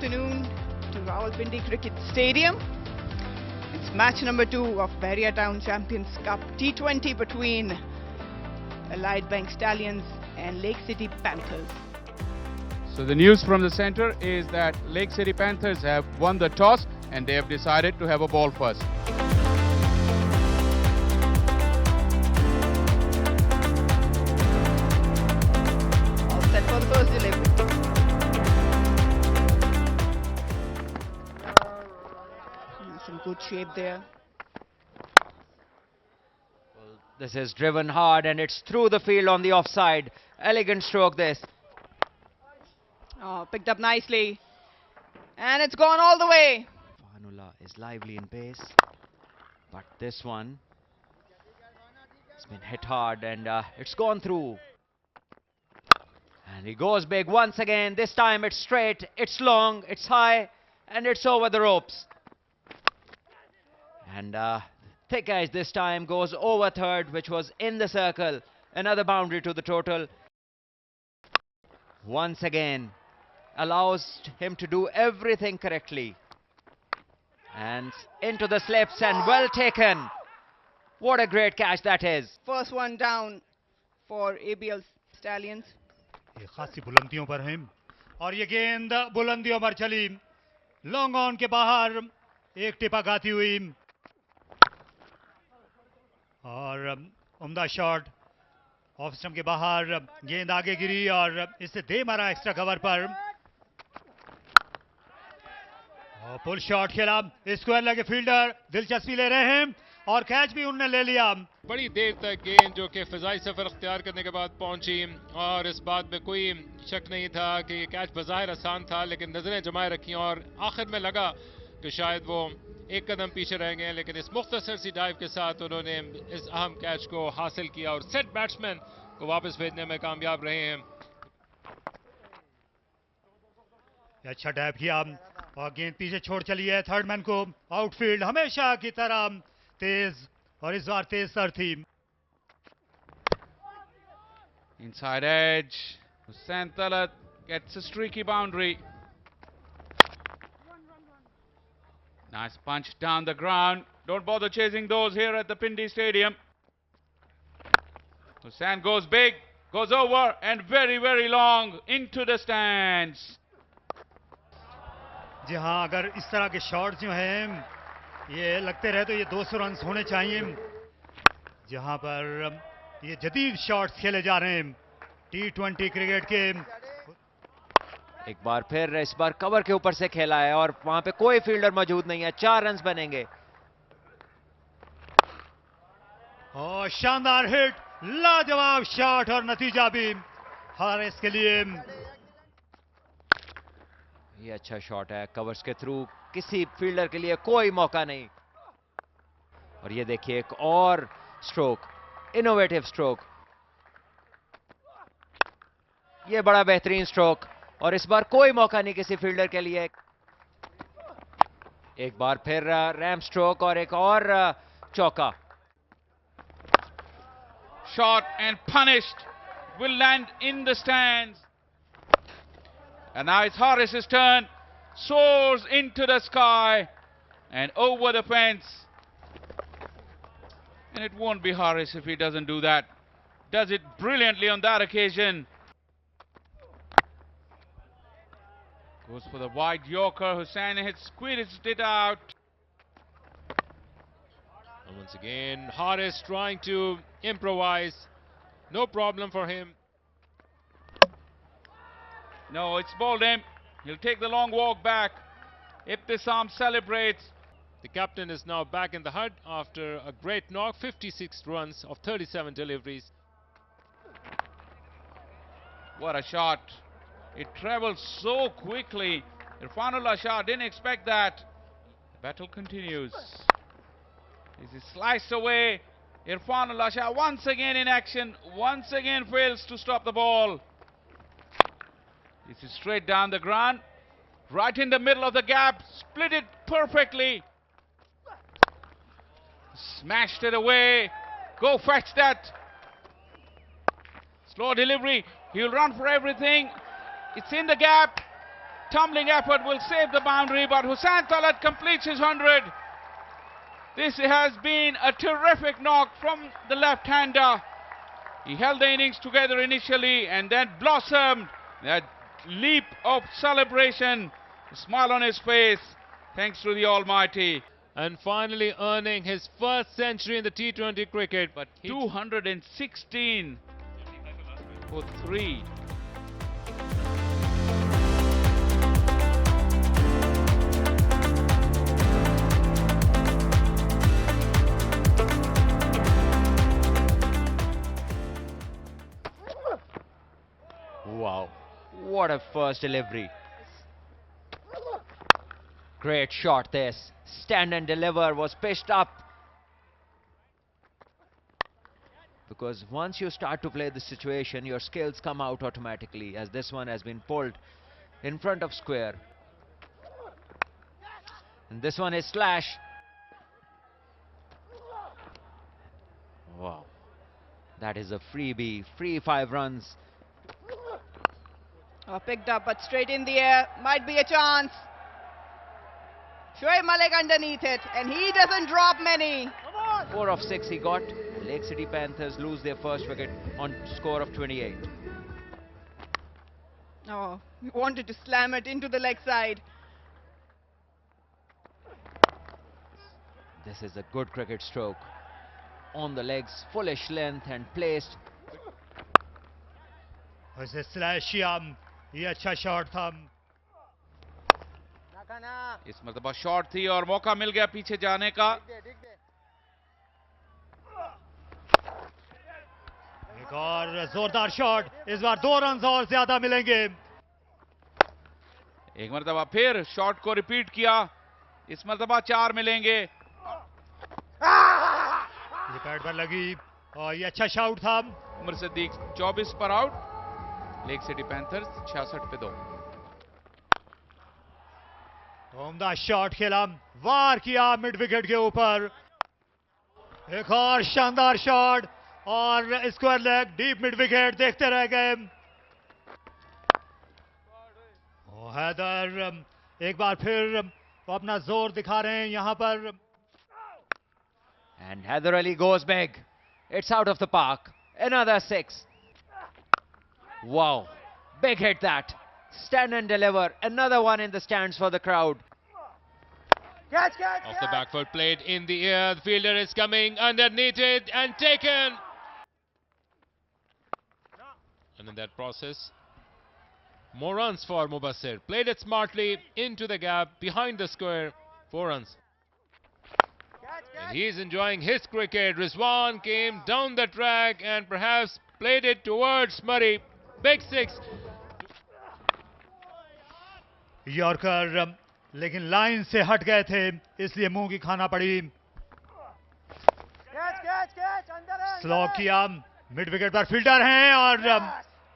afternoon to Rawalpindi Cricket Stadium. It's match number 2 of Bahria Town Champions Cup T20 between Allied Bank Stallions and Lake City Panthers. So the news from the center is that Lake City Panthers have won the toss and they have decided to have a ball first. All set for the first delivery. Some good shape there. Well, this is driven hard and it's through the field on the offside. Elegant stroke this. Oh, picked up nicely. And it's gone all the way. Fahanullah is lively in pace. But this one has been hit hard and it's gone through. And he goes big once again. This time it's straight, it's long, it's high, and it's over the ropes. And Thick Eyes this time goes over third, which was in the circle. Another boundary to the total. Once again, allows him to do everything correctly. And into the slips and well taken. What a great catch that is. First one down for ABL Stallions. ये खासी बुलंदियों पर हैं और ये गेंद बुलंदियों पर चली long on के बाहर एक टिपा गाती हुई और उम्दा शॉट ऑफ स्टंप के बाहर गेंद आगे गिरी और इससे दे मारा एक्स्ट्रा कवर पर और पुल शॉट खेला स्क्वायर लगे फील्डर दिलचस्पी ले रहे हैं और कैच भी उन्होंने ले लिया। बड़ी देर तक गेंद जो कि फिजाई सफर अख्तियार करने के बाद पहुंची और इस बात में कोई शक नहीं था कि ये कैच बज़ाहिर आसान था, लेकिन नजरें जमाए रखी और आखिर में लगा कि शायद वो एक कदम पीछे रह गए, लेकिन इस मुख्तसर सी डाइव के साथ उन्होंने इस अहम कैच को हासिल किया और सेट बैट्समैन को वापस भेजने में कामयाब रहे हैं। अच्छा डाइव किया और गेंद पीछे छोड़ चली है थर्ड मैन को। आउटफील्ड हमेशा की तरह तेज और इस बार तेज सर थी। Inside edge, Hussain Talat gets a streaky boundary. Nice punch down the ground. Don't bother chasing those here at the Pindi Stadium. Hussain goes big, goes over and very, very long into the stands. जी हाँ, अगर इस तरह के shots जो हैं ये लगते रहे तो ये 200 रन होने चाहिए। जहां पर ये जदीद शॉट्स खेले जा रहे हैं T20 क्रिकेट के। एक बार फिर इस बार कवर के ऊपर से खेला है और वहां पे कोई फील्डर मौजूद नहीं है। 4 रन बनेंगे। और शानदार हिट, लाजवाब शॉट और नतीजा भी हारिस के लिए। ये अच्छा शॉट है कवर्स के थ्रू, किसी फील्डर के लिए कोई मौका नहीं। और ये देखिए एक और स्ट्रोक, इनोवेटिव स्ट्रोक। ये बड़ा बेहतरीन स्ट्रोक और इस बार कोई मौका नहीं किसी फील्डर के लिए। एक बार फिर रैम स्ट्रोक और एक और चौका। Shot and punished, will land in the stands. And now it's Harris's turn. Soars into the sky and over the fence. And it won't be Harris if he doesn't do that. Does it brilliantly on that occasion. Goes for the wide Yorker. Hussain hits, squeezed it out. And once again, Haris trying to improvise. No problem for him. No, it's bowled him. He'll take the long walk back. Ibtisam celebrates. The captain is now back in the hut after a great knock, 56 runs of 37 deliveries. What a shot. It travels so quickly. Irfanullah Shah didn't expect that. The battle continues. This is sliced away. Irfanullah Shah once again in action. Once again fails to stop the ball. This is straight down the ground. Right in the middle of the gap. Split it perfectly. Smashed it away. Go fetch that. Slow delivery. He'll run for everything. It's in the gap. tumbling effort will save the boundary, but Hussain Talat completes his 100. This has been a terrific knock from the left-hander. He held the innings together initially and then blossomed. That leap of celebration, a smile on his face, thanks to the Almighty. And finally earning his first century in the T20 cricket. But 216 for 3. Wow, what a first delivery. Great shot this. Stand and deliver was pitched up. Because once you start to play the situation, your skills come out automatically, as this one has been pulled in front of square. And this one is slash. Wow, that is a freebie, free 5 runs. Oh, picked up, but straight in the air. Might be a chance. Shoaib Malik underneath it, and he doesn't drop many. 4 of 6 he got. Lake City Panthers lose their first wicket on score of 28. Oh, he wanted to slam it into the leg side. This is a good cricket stroke. On the legs, fullish length and placed. वैसे slash किया, ये अच्छा shot था. इस मरतबा shot थी और मौका मिल गया पीछे जाने का. एक और जोरदार शॉट. इस बार 2 रन और ज्यादा मिलेंगे. एक मरतबा फिर शॉट को रिपीट किया. इस मरतबा 4 मिलेंगे. ये पैड पर लगी और ये अच्छा शॉट था. उमर सिद्दीक 24 पर आउट. लेक सिटी पैंथर्स 66 पे 2. उम्दा शॉट खेला, वार किया मिड विकेट के ऊपर. एक और शानदार शॉट और square leg deep mid wicket. देखते रह गए. हैदर एक बार फिर अपना जोर दिखा रहे हैं यहां पर. And Haider Ali goes big. It's out of the park. Another 6. Wow, big hit that. Stand and deliver. Another one in the stands for the crowd. off the back foot, played in the air. The fielder is coming underneath it and taken. And in that process, more runs for Mubassir. Played it smartly into the gap behind the square. 4 runs. And he's enjoying his cricket. Rizwan came down the track and perhaps played it towards Murray. Big 6. Yorker लेकिन line से हट गए थे, इसलिए मुंह की खाना पड़ी. स्लो किया, मिड विकेट पर फील्डर हैं और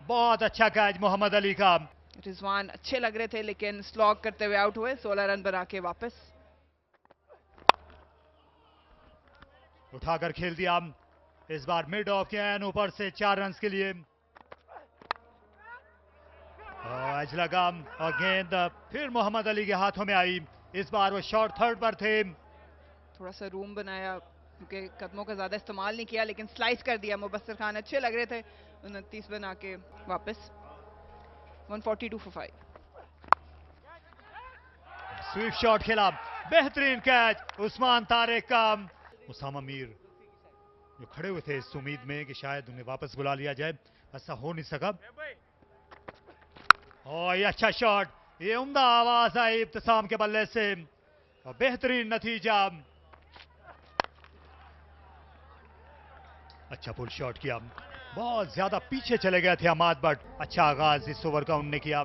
बहुत अच्छा कैच मोहम्मद अली का. रिजवान अच्छे लग रहे थे लेकिन स्लॉग करते हुए आउट हुए. 16 रन बना के वापस. उठाकर खेल दिया. इस बार मिड ऑफ के एंड ऊपर से 4 रन के लिए. एज लगा और गेंद फिर मोहम्मद अली के हाथों में आई. इस बार वो शॉर्ट थर्ड पर थे. थोड़ा सा रूम बनाया क्योंकि कदमों का ज्यादा इस्तेमाल नहीं किया, लेकिन स्लाइस कर दिया. मुबस्सिर खान अच्छे लग रहे थे. 29 बना के वापस. 142 for 5. स्वीप शॉट खेला, बेहतरीन कैच उस्मान तारिक का. उसामा मीर जो खड़े हुए थे इस उम्मीद में कि शायद उन्हें वापस बुला लिया जाए, ऐसा हो नहीं सका. और ये अच्छा शॉट, ये उम्दा आवाज आई इब्तिसाम के बल्ले से और बेहतरीन नतीजा. अच्छा पुल शॉट किया. बहुत ज्यादा पीछे चले गए थे अमाद बट अच्छा आगाज इस ओवर का उन्होंने किया.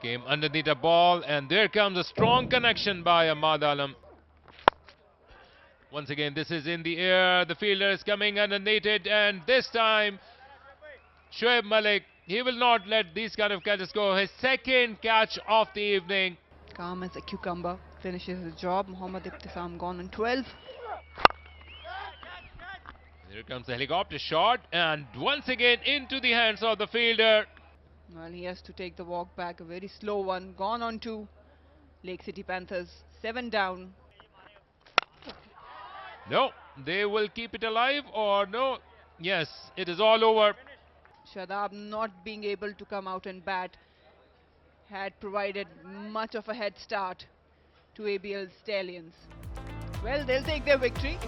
Came underneath the ball and there comes a strong connection by Ahmad Alam. Once again, this is in the air. The fielder is coming underneath it, and this time Shoaib Malik, he will not let these kind of catches go. His second catch of the evening. Calm as a cucumber. Finishes his job. Mohammad Ibtisam gone on 12. Here comes the helicopter shot, and once again into the hands of the fielder. Well, he has to take the walk back, a very slow one. Gone on to Lake City Panthers. 7 down. No, they will keep it alive or no. Yes, it is all over. Shadab not being able to come out and bat had provided much of a head start to ABL's Stallions. Well, they'll take their victory.